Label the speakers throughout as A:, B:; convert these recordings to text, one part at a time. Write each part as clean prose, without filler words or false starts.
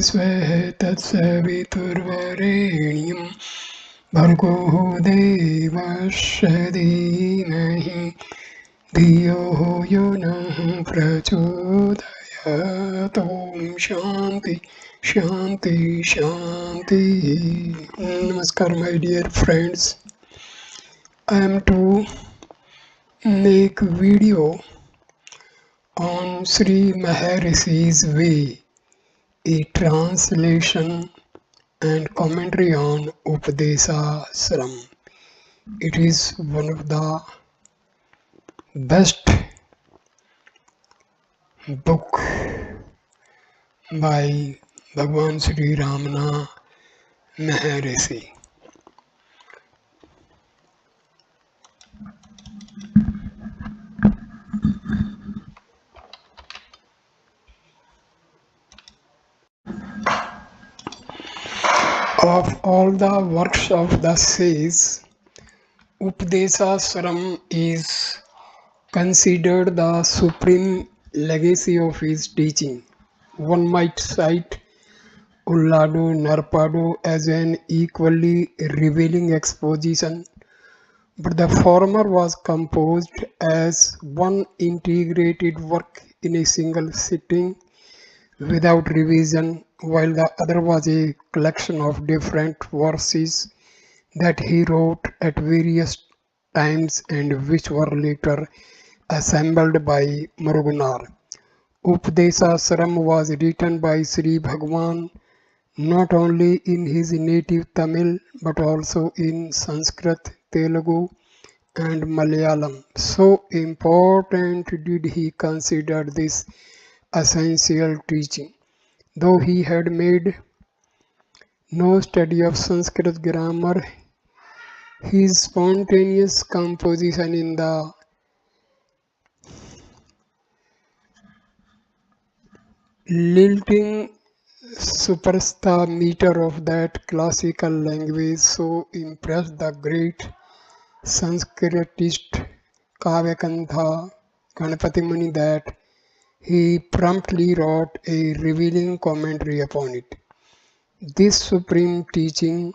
A: स्वः तत्सवितुर्वरेण्यं भर्गो देवस्य धीमहि धियो यो नः प्रचोदयात्। ॐ शांति शांति शांति। Namaskar my dear friends. I am to make video on Sri Maharishi's Way, a translation and commentary on Updesa Saram. It is one of the best book by Bhagwan Sri Ramana Maharshi. Of all the works of the sage, Updesa Saram is considered the supreme legacy of his teaching. One might cite Ulladu Narpadu as an equally revealing exposition, but the former was composed as one integrated work in a single sitting without revision, while the other was a collection of different verses that he wrote at various times and which were later assembled by Muruganar. Updesa Saram was written by Sri Bhagwan not only in his native Tamil but also in Sanskrit, Telugu, and Malayalam. So important did he consider this essential teaching. Though he had made no study of Sanskrit grammar, his spontaneous composition in the lilting superstha meter of that classical language so impressed the great Sanskritist Kavyakantha Ganapati Muni that he promptly wrote a revealing commentary upon it. This supreme teaching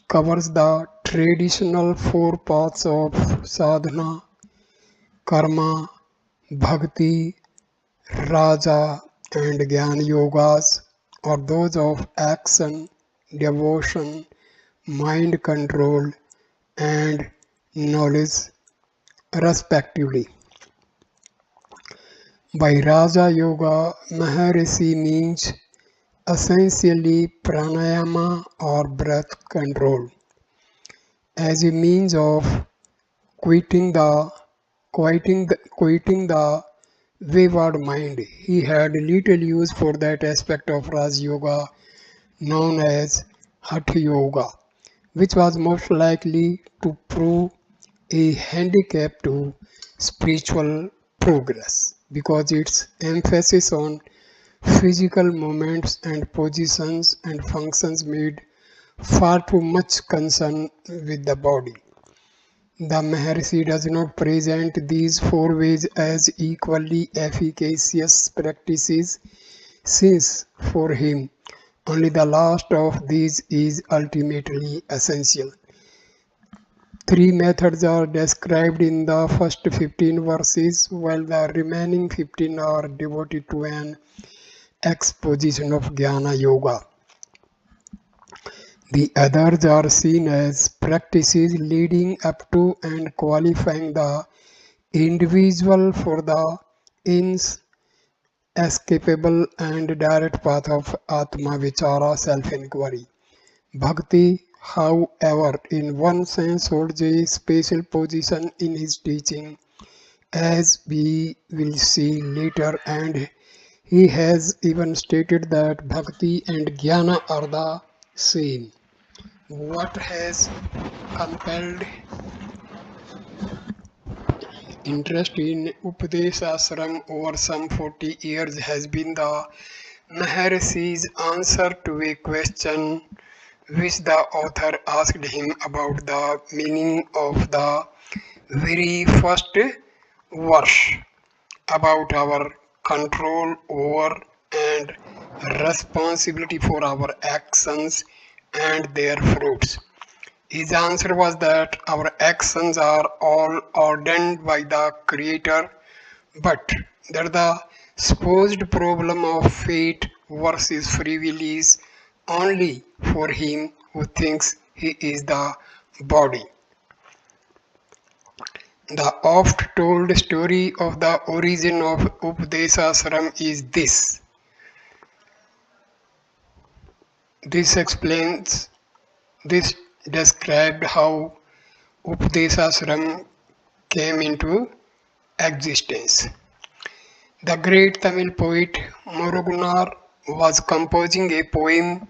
A: covers the traditional four paths of sadhana, karma, bhakti, raja, and jnana yogas, or those of action, devotion, mind control, and knowledge, respectively. By Raja Yoga, Maharishi means essentially pranayama or breath control, as a means of quieting the wayward mind. He had little use for that aspect of Raj Yoga known as Hatha Yoga, which was most likely to prove a handicap to spiritual progress because its emphasis on physical movements and positions and functions made far too much concern with the body. The Maharshi does not present these four ways as equally efficacious practices, since for him only the last of these is ultimately essential. Three methods are described in the first 15 verses, while the remaining 15 are devoted to an exposition of Jnana Yoga. The others are seen as practices leading up to and qualifying the individual for the inescapable and direct path of Atma Vichara self-inquiry. Bhakti, however, in one sense holds a special position in his teaching, as we will see later, and he has even stated that Bhakti and Jnana are the same. What has compelled interest in Updesa Saram over some 40 years has been the Maharshi's answer to a question which the author asked him about the meaning of the very first verse about our control over and responsibility for our actions and their fruits? His answer was that our actions are all ordained by the Creator, but that the supposed problem of fate versus free will is only for him who thinks he is the body. The oft told story of the origin of Updesa Saram is this. This explains, this described how Updesa Saram came into existence. The great Tamil poet Muruganar was composing a poem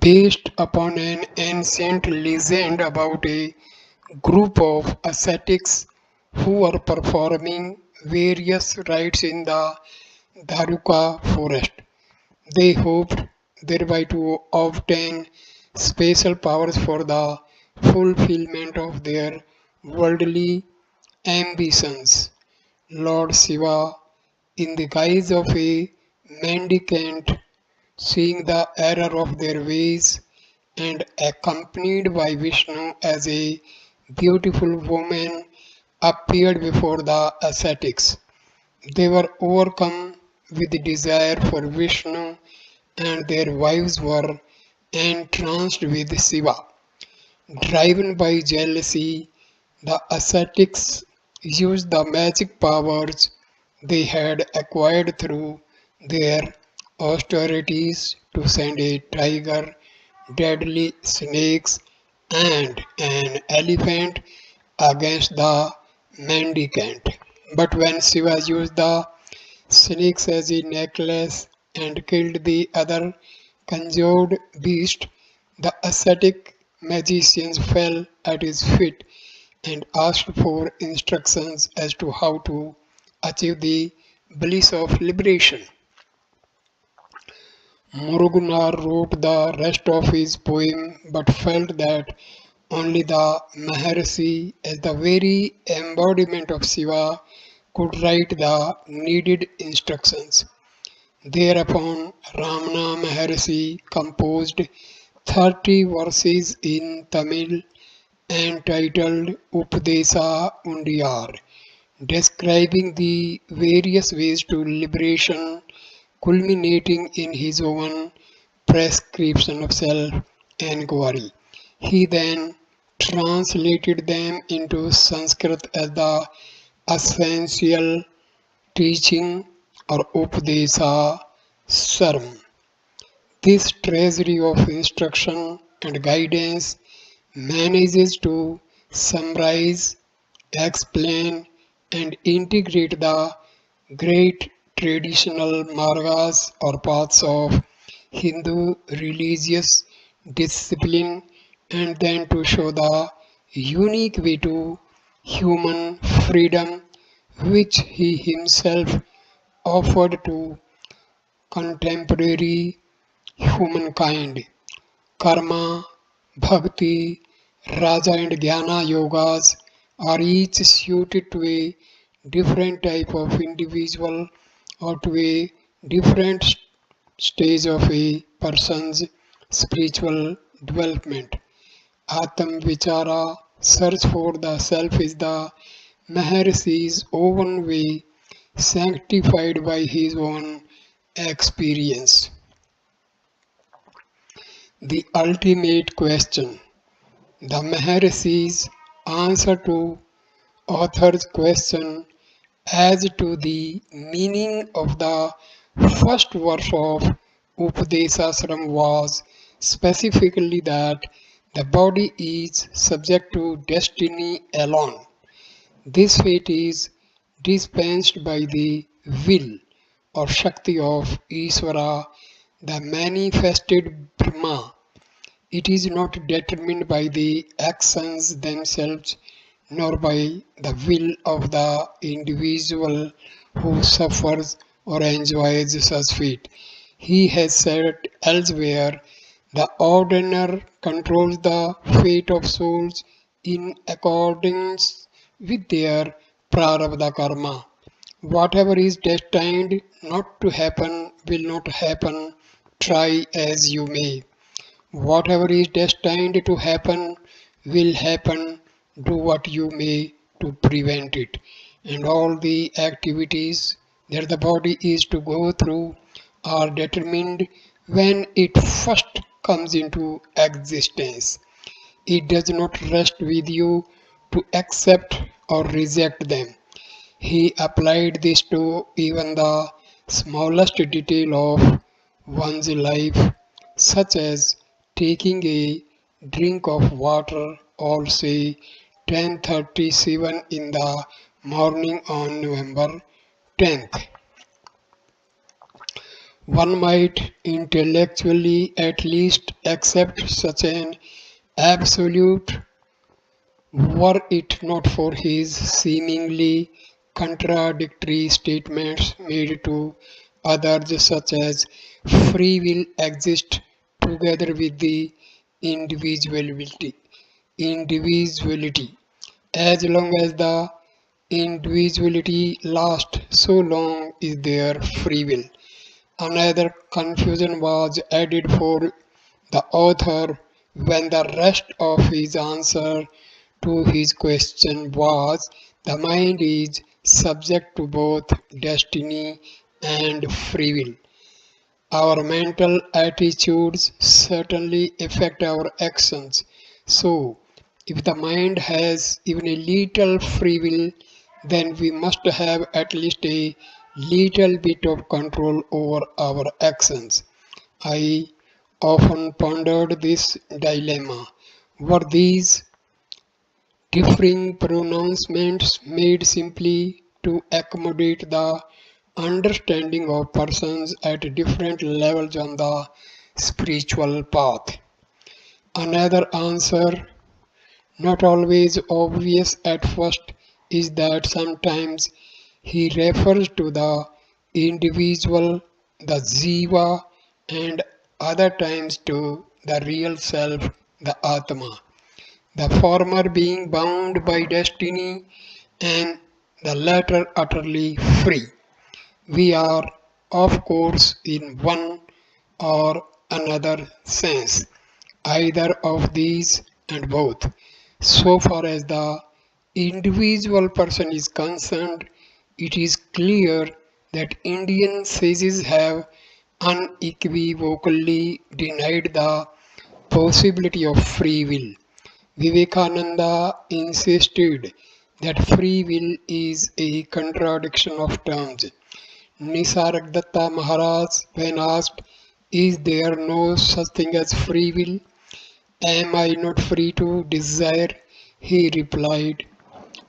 A: based upon an ancient legend about a group of ascetics who were performing various rites in the Dharuka forest. They hoped thereby to obtain special powers for the fulfillment of their worldly ambitions. Lord Shiva, in the guise of a mendicant, seeing the error of their ways, and accompanied by Vishnu as a beautiful woman, appeared before the ascetics. They were overcome with desire for Vishnu, and their wives were entranced with Shiva. Driven by jealousy, the ascetics used the magic powers they had acquired through their austerities to send a tiger, deadly snakes, and an elephant against the mendicant. But when Shiva used the snakes as a necklace and killed the other conjured beast, the ascetic magicians fell at his feet and asked for instructions as to how to achieve the bliss of liberation. Muruganar wrote the rest of his poem but felt that only the Maharshi, as the very embodiment of Shiva, could write the needed instructions. Thereupon, Ramana Maharshi composed 30 verses in Tamil entitled Updesa Undiyar, describing the various ways to liberation, culminating in his own prescription of self enquiry. He then translated them into Sanskrit as the essential teaching or Updesa Saram. This treasury of instruction and guidance manages to summarize, explain, and integrate the great traditional margas or paths of Hindu religious discipline, and then to show the unique way to human freedom which he himself offered to contemporary humankind. Karma, bhakti, raja and jnana yogas are each suited to a different type of individual or to a different stage of a person's spiritual development. Atam Vichara, search for the self, is the Maharshi's own way, sanctified by his own experience. The ultimate question. The Maharshi's answer to author's question as to the meaning of the first verse of Upadesasram was specifically that the body is subject to destiny alone. This fate is dispensed by the will or Shakti of Iswara, the manifested Brahma. It is not determined by the actions themselves nor by the will of the individual who suffers or enjoys such fate. He has said elsewhere, the ordiner controls the fate of souls in accordance with their prarabdha karma. Whatever is destined not to happen will not happen, try as you may. Whatever is destined to happen will happen. Do what you may to prevent it. And all the activities that the body is to go through are determined when it first comes into existence. It does not rest with you to accept or reject them. He applied this to even the smallest detail of one's life, such as taking a drink of water or say 10:37 in the morning on November 10th. One might intellectually at least accept such an absolute were it not for his seemingly contradictory statements made to others, such as free will exists together with the individuality. Individuality. As long as the individuality lasts, so long is there free will. Another confusion was added for the author when the rest of his answer to his question was the mind is subject to both destiny and free will. Our mental attitudes certainly affect our actions. So, if the mind has even a little free will, then we must have at least a little bit of control over our actions. I often pondered this dilemma. Were these differing pronouncements made simply to accommodate the understanding of persons at different levels on the spiritual path? Another answer, not always obvious at first, is that sometimes he refers to the individual, the jiva, and other times to the real self, the atma, the former being bound by destiny and the latter utterly free. We are, of course, in one or another sense, either of these and both. So far as the individual person is concerned, it is clear that Indian sages have unequivocally denied the possibility of free will. Vivekananda insisted that free will is a contradiction of terms. Nisargadatta Maharaj, when asked, is there no such thing as free will? Am I not free to desire? He replied,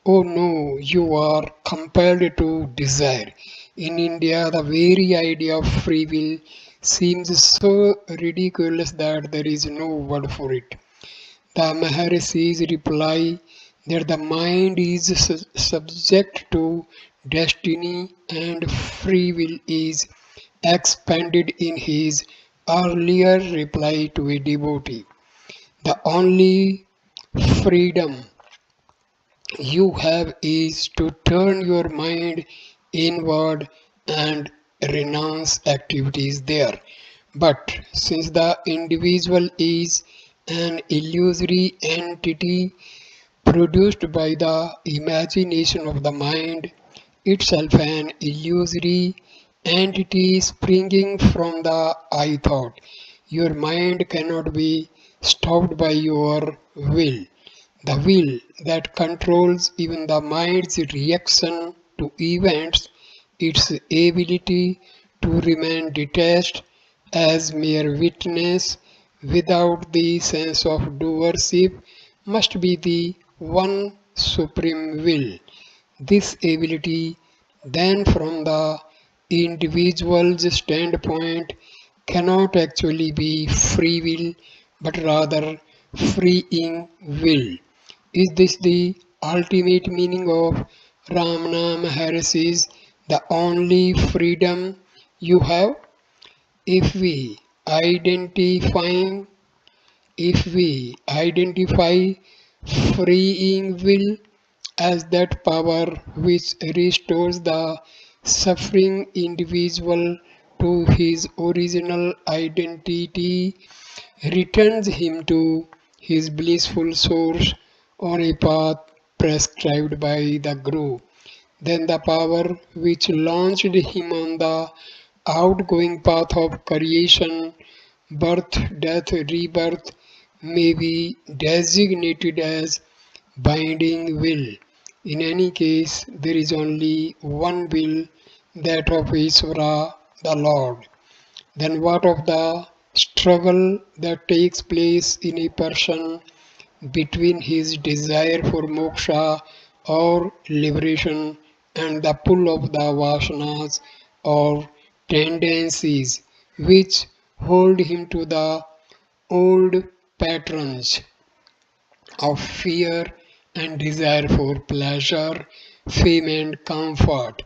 A: oh no, you are compelled to desire. In India, the very idea of free will seems so ridiculous that there is no word for it. The Maharshi's reply that the mind is subject to destiny and free will is expanded in his earlier reply to a devotee. The only freedom you have is to turn your mind inward and renounce activities there. But since the individual is an illusory entity produced by the imagination of the mind, itself an illusory entity springing from the I thought, your mind cannot be stopped by your will. The will that controls even the mind's reaction to events, its ability to remain detached as mere witness without the sense of doership, must be the one supreme will. This ability, then, from the individual's standpoint, cannot actually be free will but rather freeing will. Is this the ultimate meaning of Ramana Maharshi's the only freedom you have? If we identify if we identify freeing will as that power which restores the suffering individual to his original identity, returns him to his blissful source on a path prescribed by the Guru. Then the power which launched him on the outgoing path of creation, birth, death, rebirth, may be designated as binding will. In any case, there is only one will, that of Isvara, the Lord. Then what of the struggle that takes place in a person between his desire for moksha or liberation and the pull of the vasanas or tendencies which hold him to the old patterns of fear and desire for pleasure, fame, and comfort?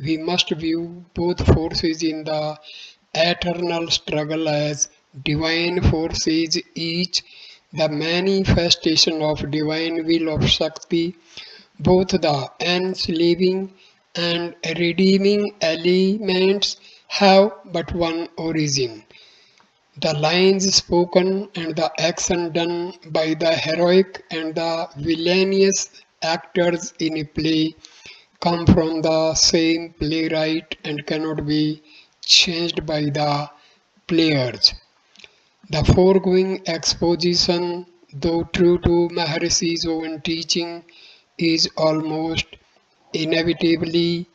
A: We must view both forces in the eternal struggle as divine forces, each the manifestation of divine will of Shakti. Both the enslaving and redeeming elements have but one origin. The lines spoken and the action done by the heroic and the villainous actors in a play come from the same playwright and cannot be changed by the players. The foregoing exposition, though true to Maharshi's own teaching, is almost inevitably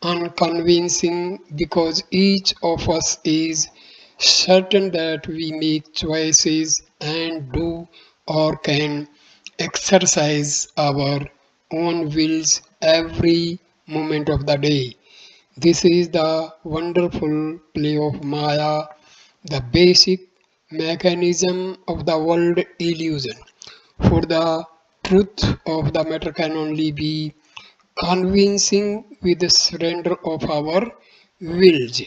A: unconvincing because each of us is certain that we make choices and do or can exercise our own wills every moment of the day. This is the wonderful play of Maya, the basic mechanism of the world illusion. For the truth of the matter can only be convincing with the surrender of our wills.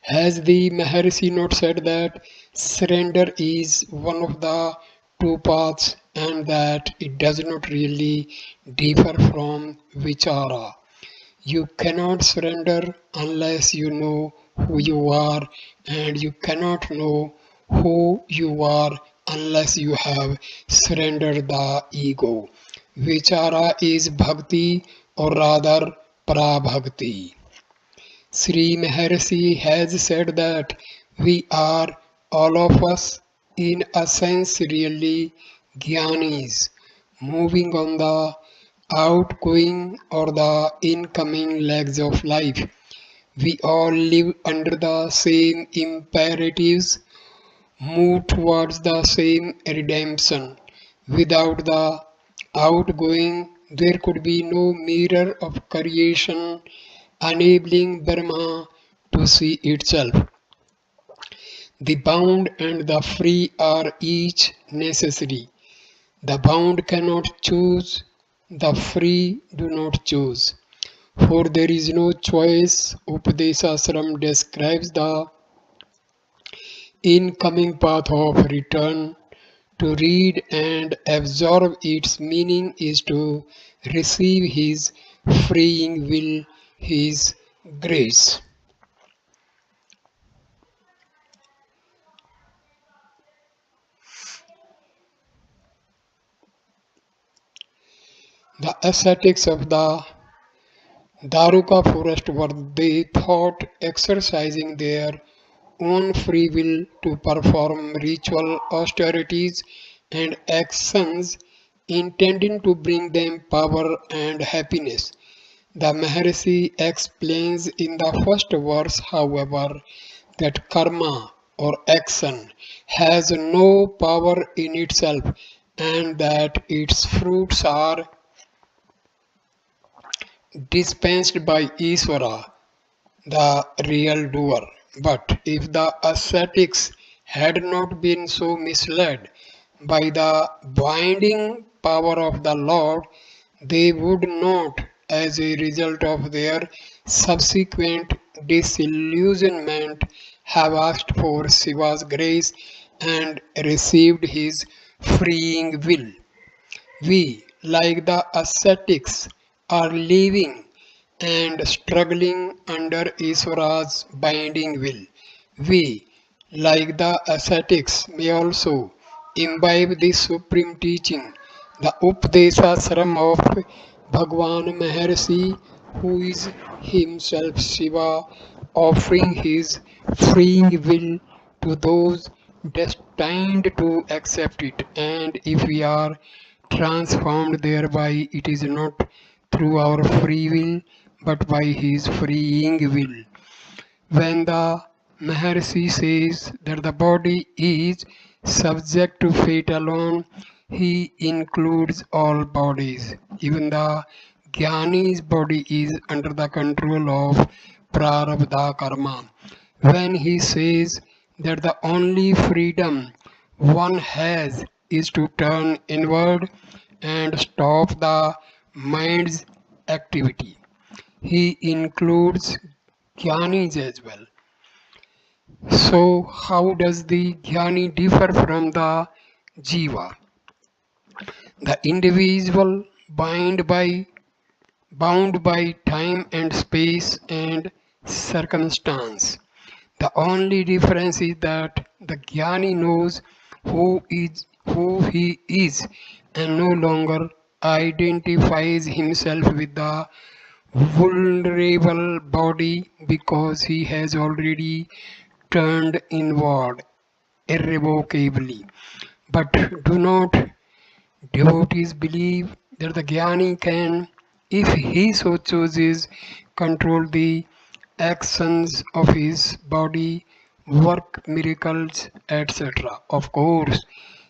A: Has the Maharshi not said that surrender is one of the two paths and that it does not really differ from vichara? You cannot surrender unless you know who you are, and you cannot know who you are unless you have surrendered the ego. Vichara is bhakti, or rather prabhakti. Sri Maharshi has said that we are, all of us, in a sense really jnanis, moving on the outgoing or the incoming legs of life. We all live under the same imperatives, move towards the same redemption. Without the outgoing, there could be no mirror of creation enabling Brahma to see itself. The bound and the free are each necessary. The bound cannot choose, the free do not choose. For there is no choice. Updesa Saram describes the incoming path of return. To read and absorb its meaning is to receive His freeing will, His grace. The ascetics of the Daruka forest were, they thought, exercising their own free will to perform ritual austerities and actions intending to bring them power and happiness. The Maharshi explains in the first verse, however, that karma or action has no power in itself and that its fruits are dispensed by Isvara, the real doer. But if the ascetics had not been so misled by the binding power of the Lord, they would not, as a result of their subsequent disillusionment, have asked for Shiva's grace and received his freeing will. We, like the ascetics, are living and struggling under Iswara's binding will. We, like the ascetics, may also imbibe this supreme teaching, the Updesa Saram of Bhagwan Maharshi, who is himself Shiva, offering his freeing will to those destined to accept it. And if we are transformed thereby, it is not through our free will but by his freeing will. When the Maharshi says that the body is subject to fate alone, he includes all bodies. Even the Jnani's body is under the control of Prarabdha Karma. When he says that the only freedom one has is to turn inward and stop the mind's activity, he includes Jnanis as well. So, how does the Jnani differ from the Jiva? The individual bound by time and space and circumstance. The only difference is that the Jnani knows who he is and no longer identifies himself with the vulnerable body because he has already turned inward irrevocably. But do not devotees believe that the Jnani can, if he so chooses, control the actions of his body, work miracles, etc. Of course,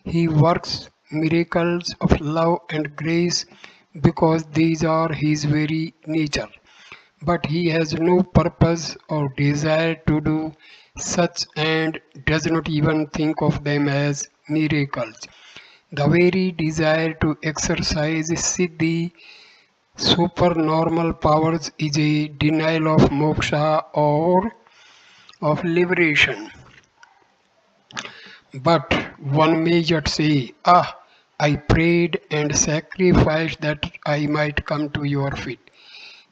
A: he works miracles of love and grace because these are his very nature. But he has no purpose or desire to do such and does not even think of them as miracles. The very desire to exercise siddhi, supernormal powers, is a denial of moksha or of liberation. But one may yet say, "Ah, I prayed and sacrificed that I might come to your feet.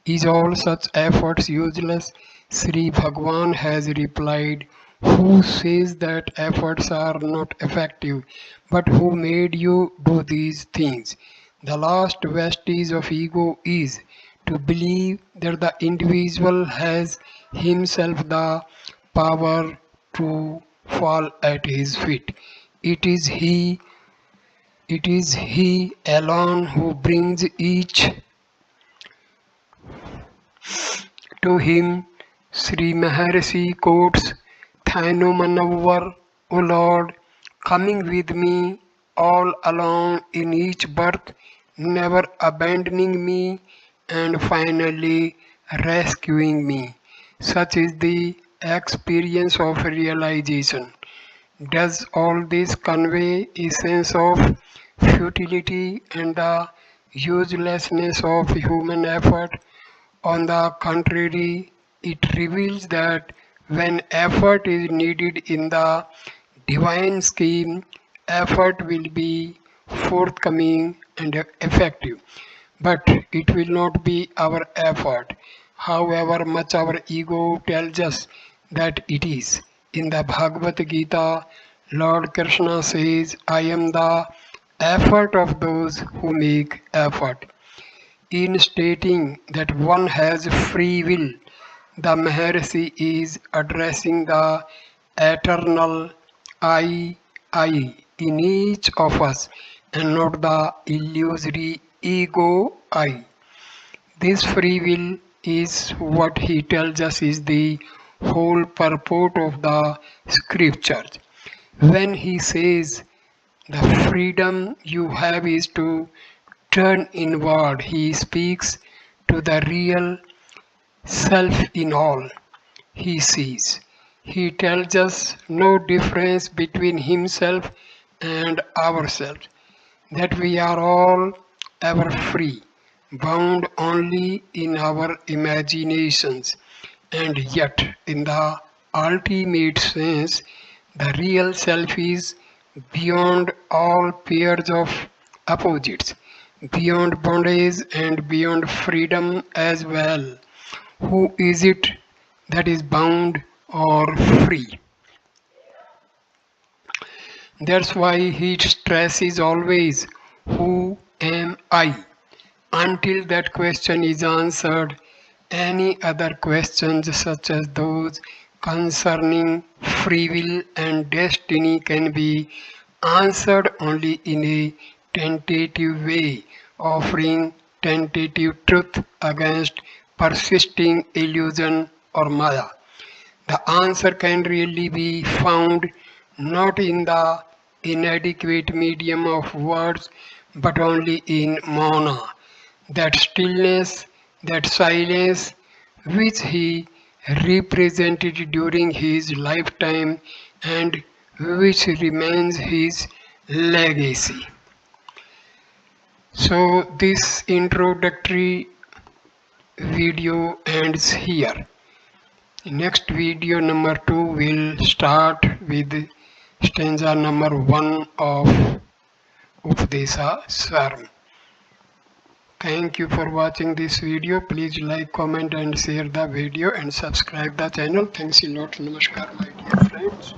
A: Is all such efforts useless?" Sri Bhagwan has replied, "Who says that efforts are not effective, but who made you do these things?" The last vestige of ego is to believe that the individual has himself the power to fall at his feet. It is he, it is he alone who brings each to him. Sri Maharshi quotes Thaino Manawar, O Lord, coming with me all along in each birth, never abandoning me, and finally rescuing me. Such is the experience of realization. Does all this convey a sense of futility and the uselessness of human effort? On the contrary, it reveals that when effort is needed in the divine scheme, effort will be forthcoming and effective. But it will not be our effort, however much our ego tells us that it is. In the Bhagavad Gita, Lord Krishna says, "I am the effort of those who make effort." In stating that one has free will, the Maharshi is addressing the eternal I in each of us and not the illusory ego I. This free will is what he tells us is the whole purport of the scriptures. When he says the freedom you have is to turn inward, he speaks to the real self in all he sees. He tells us no difference between himself and ourselves, that we are all ever free, bound only in our imaginations, and yet, in the ultimate sense, the real self is beyond all pairs of opposites, beyond bondage and beyond freedom as well. Who is it that is bound or free? That's why his stress is always, who am I? Until that question is answered, any other questions such as those concerning free will and destiny can be answered only in a tentative way, offering tentative truth against persisting illusion or maya. The answer can really be found not in the inadequate medium of words but only in mana, that stillness, that silence which he represented during his lifetime and which remains his legacy. So, this introductory video ends here. Next video number 2 will start with stanza number 1 of Updesa Saram. Thank you for watching this video. Please like, comment and share the video and subscribe the channel. Thanks a lot. Namaskar my dear friends.